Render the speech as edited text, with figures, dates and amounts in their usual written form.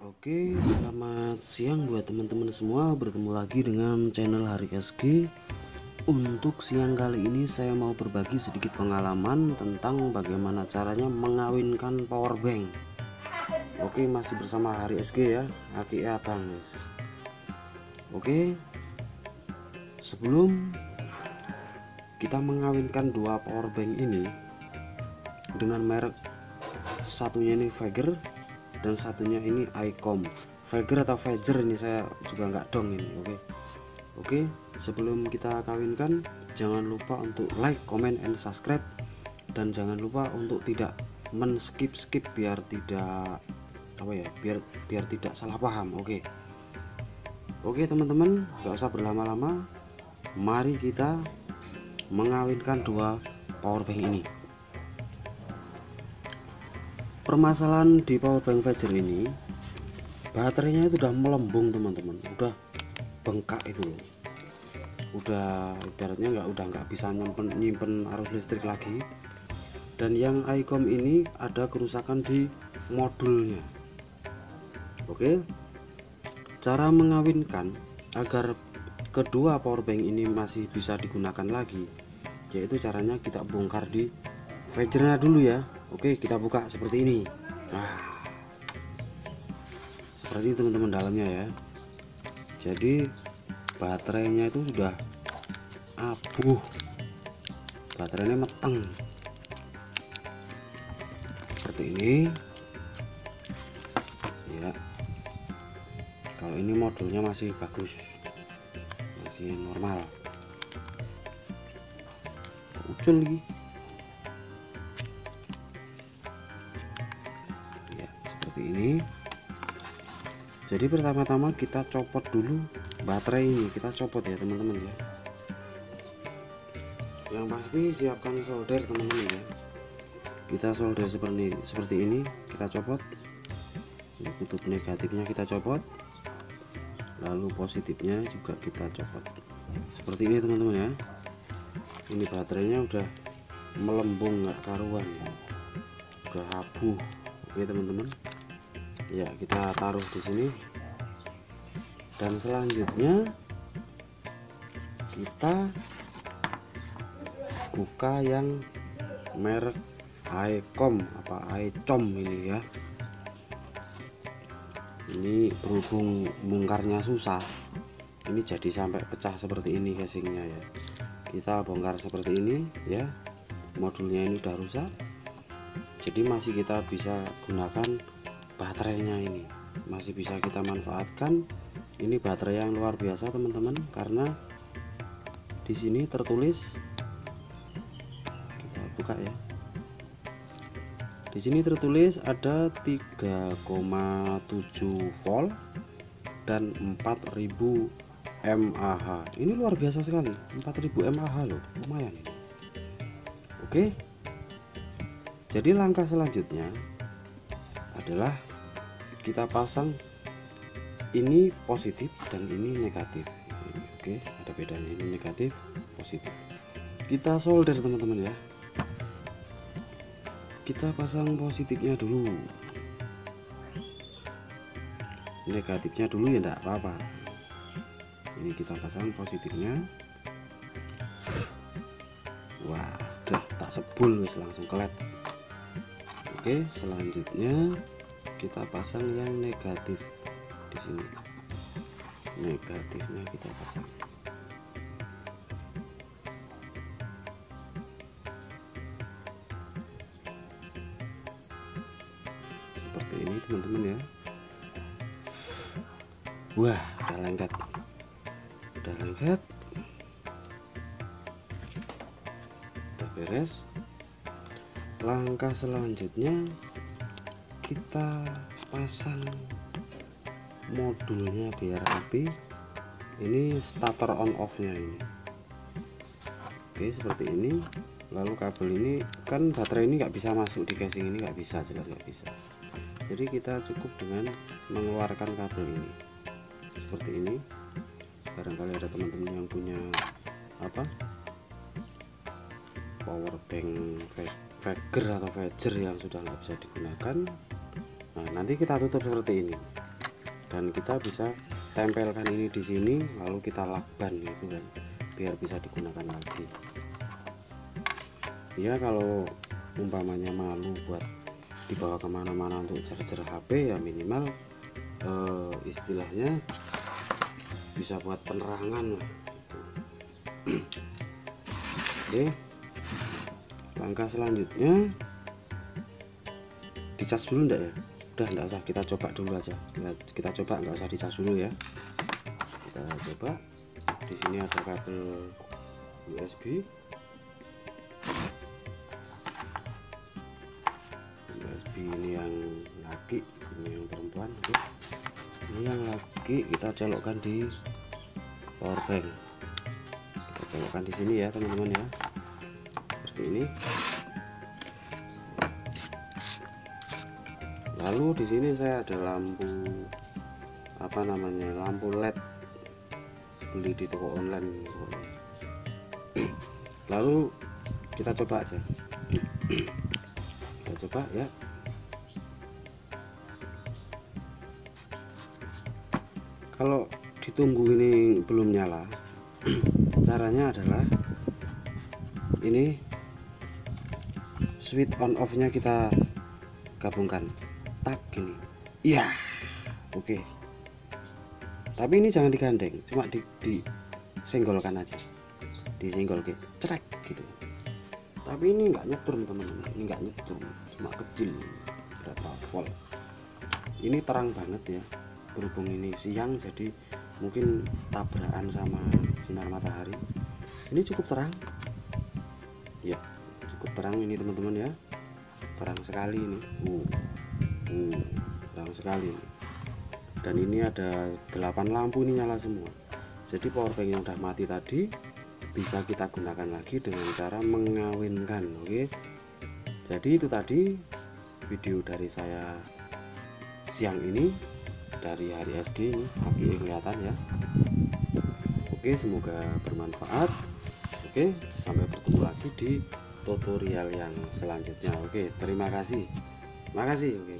Oke, selamat siang buat teman-teman semua. Bertemu lagi dengan channel Hari SG. Untuk siang kali ini saya mau berbagi sedikit pengalaman tentang bagaimana caranya mengawinkan power bank. Oke, masih bersama Hari SG ya, Aki Abang. Oke, sebelum kita mengawinkan dua power bank ini dengan merek, satunya ini Fager dan satunya ini Icom. Fager atau Fager ini saya juga nggak dong ini. Oke, sebelum kita kawinkan jangan lupa untuk like, comment, and subscribe, dan jangan lupa untuk tidak men-skip biar tidak biar tidak salah paham. Oke teman-teman, nggak usah berlama-lama, mari kita mengawinkan dua power bank ini. Permasalahan di power bank Fager ini, baterainya itu udah melembung teman-teman, udah bengkak itu loh, udah ibaratnya nggak bisa nyimpen arus listrik lagi. Dan yang Icom ini ada kerusakan di modulnya. Oke, cara mengawinkan agar kedua power bank ini masih bisa digunakan lagi, yaitu caranya kita bongkar di Fagernya dulu ya. Oke, kita buka seperti ini. Nah, seperti ini teman-teman dalamnya ya. Jadi baterainya itu sudah abuh, baterainya meteng seperti ini ya. Kalau ini modulnya masih bagus, masih normal. Ucul lagi ya, seperti ini. Jadi pertama-tama kita copot dulu baterai ini, kita copot ya teman-teman ya. Yang pasti siapkan solder teman-teman ya. Kita solder seperti ini, kita copot. Ini kutub negatifnya kita copot, lalu positifnya juga kita copot seperti ini teman-teman ya. Ini baterainya udah melembung nggak karuan ya, udah abuh. Oke teman-teman ya, kita taruh di sini. Dan selanjutnya kita buka yang merek Icom ini ya. Ini berhubung bongkarnya susah, ini jadi sampai pecah seperti ini casingnya ya. Kita bongkar seperti ini ya. Modulnya ini udah rusak, jadi masih kita bisa gunakan baterainya, ini masih bisa kita manfaatkan. Ini baterai yang luar biasa teman-teman, karena di sini tertulis, kita buka ya, di sini tertulis ada 3,7 volt dan 4000 mAh. Ini luar biasa sekali, 4000 mAh loh, lumayan. Oke, jadi langkah selanjutnya adalah kita pasang ini positif dan ini negatif. Oke, ada bedanya, ini negatif positif. Kita solder teman-teman ya. Kita pasang positifnya dulu, negatifnya dulu ya, enggak apa-apa. Ini kita pasang positifnya. Wah, udah tak sebul, langsung kelet. Oke, selanjutnya kita pasang yang negatif di sini. Negatifnya kita pasang. Seperti ini teman-teman ya. Wah, udah lengket. Udah beres. Langkah selanjutnya kita pasang modulnya biar rapi. Ini starter on off nya ini. Oke, seperti ini. Lalu kabel ini kan baterai ini nggak bisa masuk di casing ini, nggak bisa, jelas nggak bisa. Jadi kita cukup dengan mengeluarkan kabel ini seperti ini. Barangkali ada teman-teman yang punya power bank Fager atau Fager yang sudah nggak bisa digunakan. Nah, nanti kita tutup seperti ini. dan kita bisa tempelkan ini di sini lalu kita lakban gitu kan, biar bisa digunakan lagi. Ya kalau umpamanya malu buat dibawa kemana-mana untuk charger HP ya minimal istilahnya bisa buat penerangan lah. Oke, langkah selanjutnya dicas dulu enggak ya? Udah enggak usah, kita coba dulu aja. Kita coba, enggak usah dicas dulu ya. Kita coba. Di sini ada kabel USB. USB ini yang laki, ini yang perempuan. Oke. Ini yang laki kita colokkan di power bank. Kita colokkan di sini ya teman-teman ya. Seperti ini. Lalu di sini saya ada lampu lampu LED, beli di toko online. Lalu kita coba aja. Kita coba ya. Kalau ditunggu ini belum nyala, caranya adalah ini switch on off nya kita gabungkan, tak gini. Iya, oke. Tapi ini jangan digandeng, cuma disenggolkan aja, disenggol ke cetek gitu. Tapi ini nggak nyetrum teman-teman, ini nggak nyetrum, cuma kecil berapa volt. Ini terang banget ya, berhubung ini siang jadi mungkin tabrakan sama sinar matahari. Ini cukup terang ya, cukup terang ini teman-teman ya, terang sekali ini. Terang sekali ini. Dan ini ada 8 lampu ini nyala semua. Jadi powerbank yang udah mati tadi bisa kita gunakan lagi dengan cara mengawinkan. Oke, jadi itu tadi video dari saya siang ini dari hari SD ini, kaki kelihatan ya. Oke, semoga bermanfaat. Oke, sampai bertemu lagi di tutorial yang selanjutnya. Oke, terima kasih. Makasih. Oke.